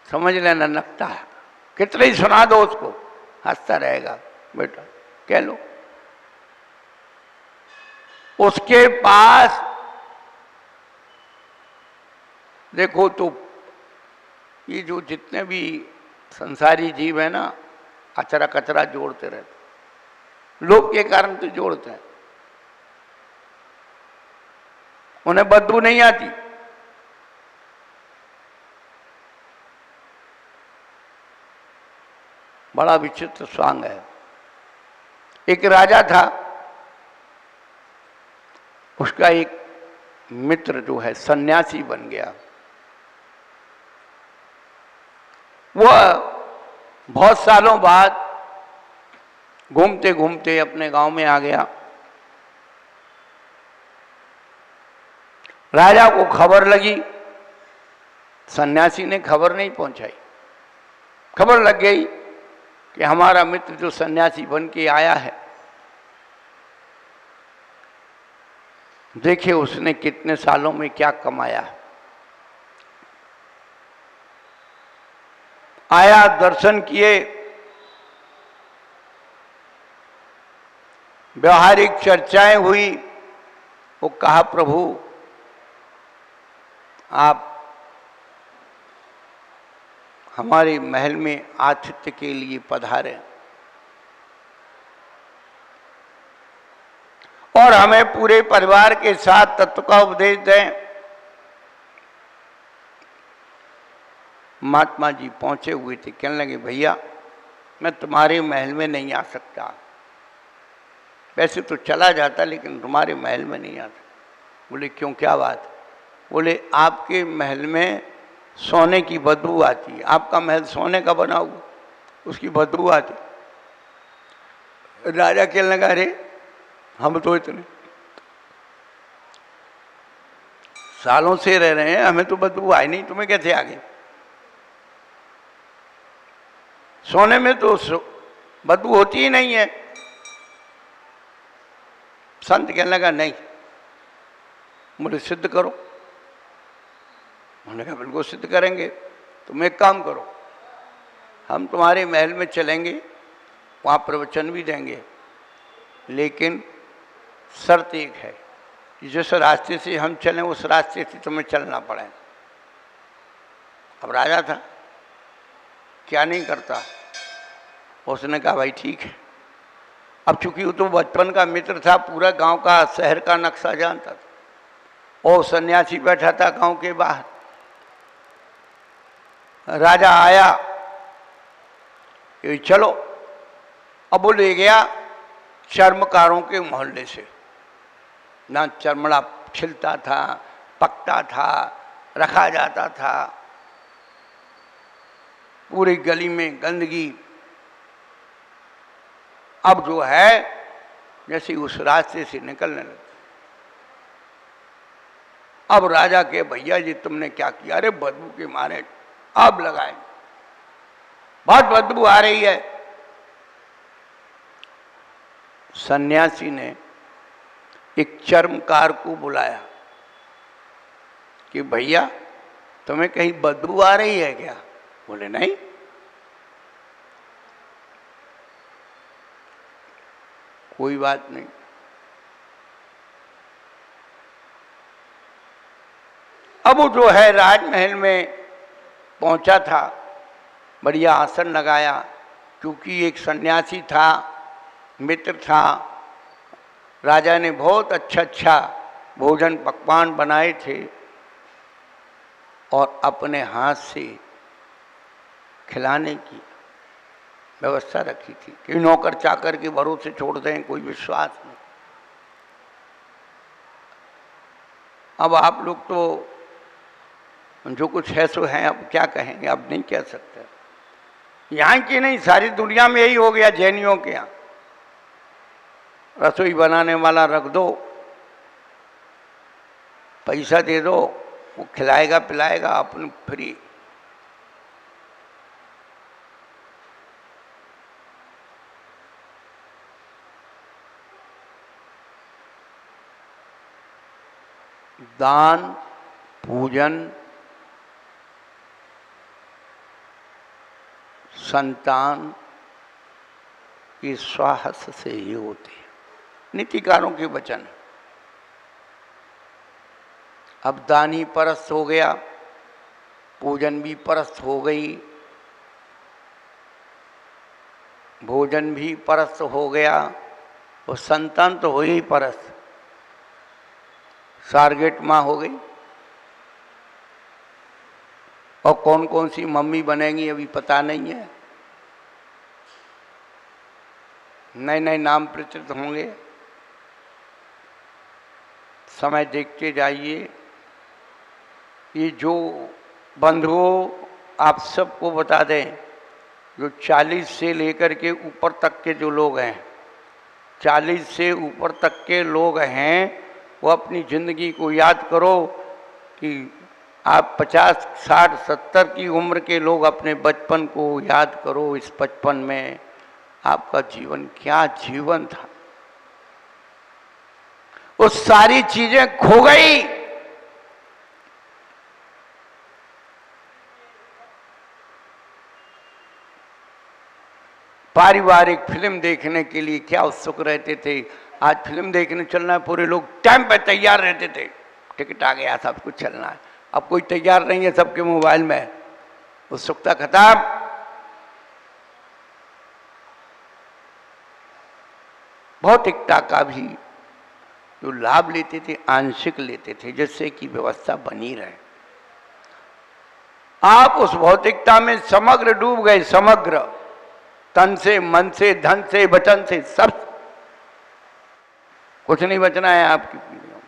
समझ लेना नकटा है। कितना ही सुना दो उसको, हंसता रहेगा, बेटा कह लो। उसके पास देखो तो ये जो जितने भी संसारी जीव है ना, अचरा कचरा जोड़ते रहते, लोभ के कारण तो जोड़ते हैं। उन्हें बदबू नहीं आती। बड़ा विचित्र स्वांग है। एक राजा था, उसका एक मित्र जो है सन्यासी बन गया। वह बहुत सालों बाद घूमते घूमते अपने गांव में आ गया। राजा को खबर लगी, सन्यासी ने खबर नहीं पहुंचाई। खबर लग गई कि हमारा मित्र जो सन्यासी बन के आया है, देखिए उसने कितने सालों में क्या कमाया। आया, दर्शन किए, व्यवहारिक चर्चाएं हुई। वो कहा, प्रभु आप हमारे महल में आतिथ्य के लिए पधारे और हमें पूरे परिवार के साथ तत्व का उपदेश दें। महात्मा जी पहुंचे हुए थे। कहने लगे भैया मैं तुम्हारे महल में नहीं आ सकता, वैसे तो चला जाता लेकिन तुम्हारे महल में नहीं आता। बोले क्यों, क्या बात? बोले आपके महल में सोने की बदबू आती है, आपका महल सोने का बना हुआ, उसकी बदबू आती। राजा कहने लगा अरे हम तो इतने सालों से रह रहे हैं, हमें तो बदबू आई नहीं, तुम्हें कैसे आ गई? सोने में तो बदबू होती ही नहीं है। संत कहने लगा नहीं, मुझे सिद्ध करो। उन्होंने कहा बिल्कुल सिद्ध करेंगे, तुम एक काम करो, हम तुम्हारे महल में चलेंगे, वहाँ प्रवचन भी देंगे, लेकिन शर्त एक है कि जिस रास्ते से हम चलें उस रास्ते से तुम्हें चलना पड़ेगा। अब राजा था, क्या नहीं करता। उसने कहा भाई ठीक है। अब चूंकि वो तो बचपन का मित्र था, पूरा गांव का शहर का नक्शा जानता था, और सन्यासी बैठा था गांव के बाहर। राजा आया कि चलो, अब वो ले गया चर्मकारों के मोहल्ले से। ना चमड़ा छिलता था, पकता था, रखा जाता था, पूरी गली में गंदगी। अब जो है जैसे उस रास्ते से निकलने लगे। अब राजा के भैया जी तुमने क्या किया? अरे बदबू के मारे अब लगाए, बहुत बदबू आ रही है। सन्यासी ने एक चर्मकार को बुलाया कि भैया तुम्हें कहीं बदबू आ रही है क्या? बोले नहीं। कोई बात नहीं। अब वो जो है राजमहल में पहुंचा था, बढ़िया आसन लगाया, क्योंकि एक सन्यासी था, मित्र था। राजा ने बहुत अच्छा भोजन पकवान बनाए थे और अपने हाथ से खिलाने की व्यवस्था रखी थी कि नौकर चाकर के भरोसे छोड़ दें, कोई विश्वास नहीं। अब आप लोग तो जो कुछ है सो है, अब क्या कहेंगे, अब नहीं कह सकते। यहाँ की नहीं, सारी दुनिया में यही हो गया। जैनियों के यहाँ रसोई बनाने वाला रख दो, पैसा दे दो, वो खिलाएगा पिलाएगा अपन फ्री। दान पूजन संतान की स्वाहस से ही होते हैं, नीतिकारों के वचन। अब दान ही परस्त हो गया, पूजन भी परस्त हो गई, भोजन भी परस्त हो गया, और संतान तो हो ही परस्त। सारगेट माँ हो गई, और कौन कौन सी मम्मी बनेंगी अभी पता नहीं है। नए नए नाम प्रचलित होंगे, समय देखते जाइए। ये जो बंधुओं आप सबको बता दें, जो 40 से लेकर के ऊपर तक के जो लोग हैं, 40 से ऊपर तक के लोग हैं, वो अपनी ज़िंदगी को याद करो कि आप 50, 60, 70 की उम्र के लोग अपने बचपन को याद करो। इस बचपन में आपका जीवन क्या जीवन था। वो सारी चीजें खो गई। पारिवारिक फिल्म देखने के लिए क्या उत्सुक रहते थे। आज फिल्म देखने चलना है, पूरे लोग टाइम पे तैयार रहते थे, टिकट आ गया, सब कुछ चलना है। अब कोई तैयार नहीं है, सबके मोबाइल में उत्सुकता खत्म। भौतिकता का भी जो लाभ लेते थे, आंशिक लेते थे, जिससे कि व्यवस्था बनी रहे। आप उस भौतिकता में समग्र डूब गए, समग्र, तन से, मन से, धन से, वचन से, सब कुछ नहीं बचना है आपकी पीढ़ियों में।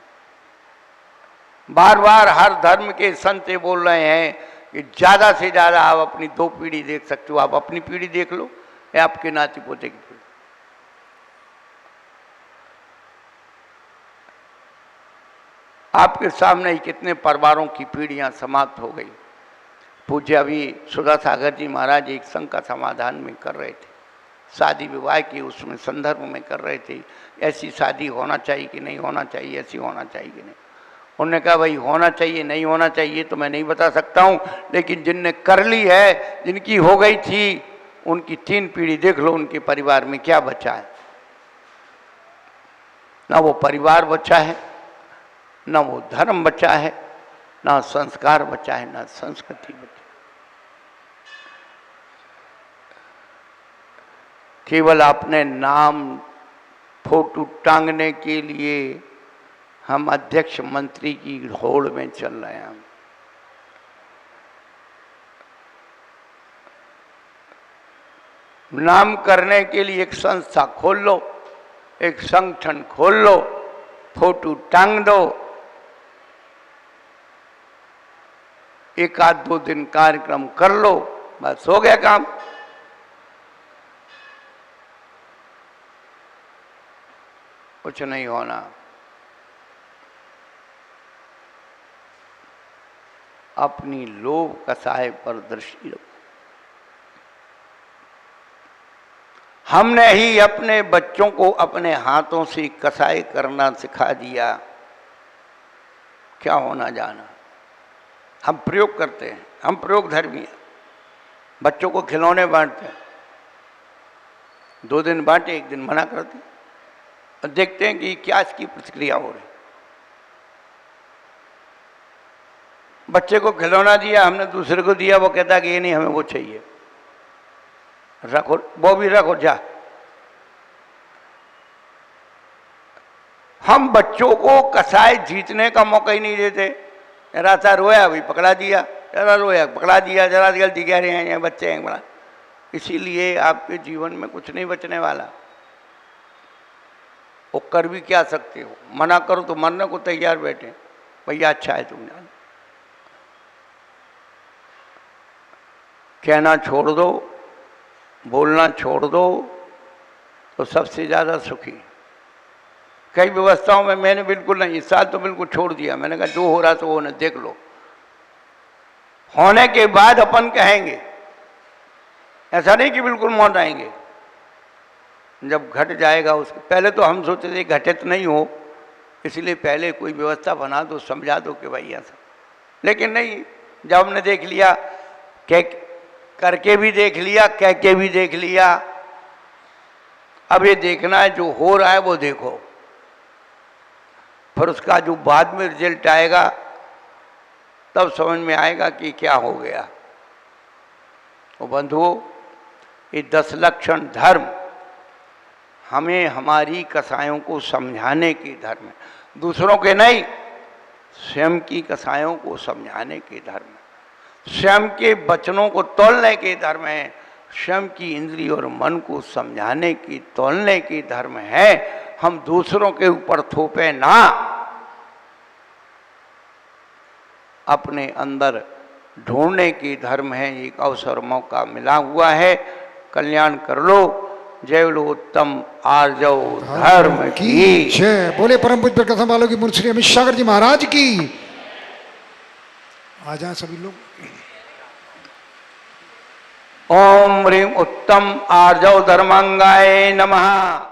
बार बार हर धर्म के संत ये बोल रहे हैं कि ज्यादा से ज्यादा आप अपनी 2 पीढ़ी देख सकते हो। आप अपनी पीढ़ी देख लो या आपके नाती पोते की पीढ़ी। आपके सामने ही कितने परिवारों की पीढ़ियां समाप्त हो गई। पूज्य अभी सुधा सागर जी महाराज एक संघ का समाधान में कर रहे थे, शादी विवाह की उसमें संदर्भ में कर रहे थे, ऐसी शादी होना चाहिए कि नहीं होना चाहिए, ऐसी होना चाहिए कि नहीं। उन्होंने कहा भाई होना चाहिए नहीं होना चाहिए तो मैं नहीं बता सकता हूँ, लेकिन जिनने कर ली है, जिनकी हो गई थी, उनकी 3 पीढ़ी देख लो, उनके परिवार में क्या बचा है। ना वो परिवार बचा है, ना वो धर्म बचा है, ना संस्कार बचा है, ना संस्कृति बचा। केवल अपने नाम फोटो टांगने के लिए हम अध्यक्ष मंत्री की होड़ में चल रहे हैं। नाम करने के लिए एक संस्था खोल लो, एक संगठन खोल लो, फोटो टांग दो, 1 आध 2 दिन कार्यक्रम कर लो, बस हो गया काम। कुछ नहीं होना। अपनी लोभ कसाय पर दृष्टि रखो। हमने ही अपने बच्चों को अपने हाथों से कसाई करना सिखा दिया, क्या होना जाना। हम प्रयोग करते हैं, हम प्रयोग धर्मी हैं। बच्चों को खिलौने बांटते हैं, 2 दिन बांटे, 1 दिन मना करते हैं और देखते हैं कि क्या इसकी प्रतिक्रिया हो रही। बच्चे को खिलौना दिया, हमने दूसरे को दिया, वो कहता कि ये नहीं हमें वो चाहिए, रखो, वो भी रखो जा। हम बच्चों को कसाई जीतने का मौका ही नहीं देते। जरा सा रोया भी पकड़ा दिया, जरा रोया पकड़ा दिया, जरा गलती कह रहे हैं बच्चे हैं बड़ा। इसीलिए आपके जीवन में कुछ नहीं बचने वाला। वो कर भी क्या सकते हो, मना करो तो मरने को तैयार बैठे, भैया अच्छा है तुम जानो। कहना छोड़ दो, बोलना छोड़ दो तो सबसे ज़्यादा सुखी। कई व्यवस्थाओं में मैंने बिल्कुल नहीं, इस साल तो बिल्कुल छोड़ दिया। मैंने कहा जो हो रहा तो वो न देख लो, होने के बाद अपन कहेंगे। ऐसा नहीं कि बिल्कुल मौन रहेंगे। जब घट जाएगा उसके पहले तो हम सोचते थे घटित नहीं हो, इसलिए पहले कोई व्यवस्था बना दो, समझा दो कि भाई ऐसा। लेकिन नहीं, जब हमने देख लिया, कह करके भी देख लिया, कह के भी देख लिया, अब ये देखना है जो हो रहा है वो देखो, फिर उसका जो बाद में रिजल्ट आएगा तब समझ में आएगा कि क्या हो गया। तो बंधुओं, ये 10 लक्षण धर्म हमें हमारी कसायों को समझाने के धर्म है, दूसरों के नहीं, स्वयं की कसायों को समझाने के धर्म है, स्वयं के वचनों को तोलने के धर्म है, स्वयं की इंद्रिय और मन को समझाने की तोलने की धर्म है। हम दूसरों के ऊपर थोपे ना, अपने अंदर ढूंढने की धर्म है। एक अवसर मौका मिला हुआ है, कल्याण कर लो। जय बोलो उत्तम आर्जव धर्म की जय। बोले परम पूज्य प्रकाश वालों की मुंशी अमित सागर जी महाराज की। आ जाए सभी लोग। ओम ह्रीं उत्तम आर्जव धर्मांगाय नमः।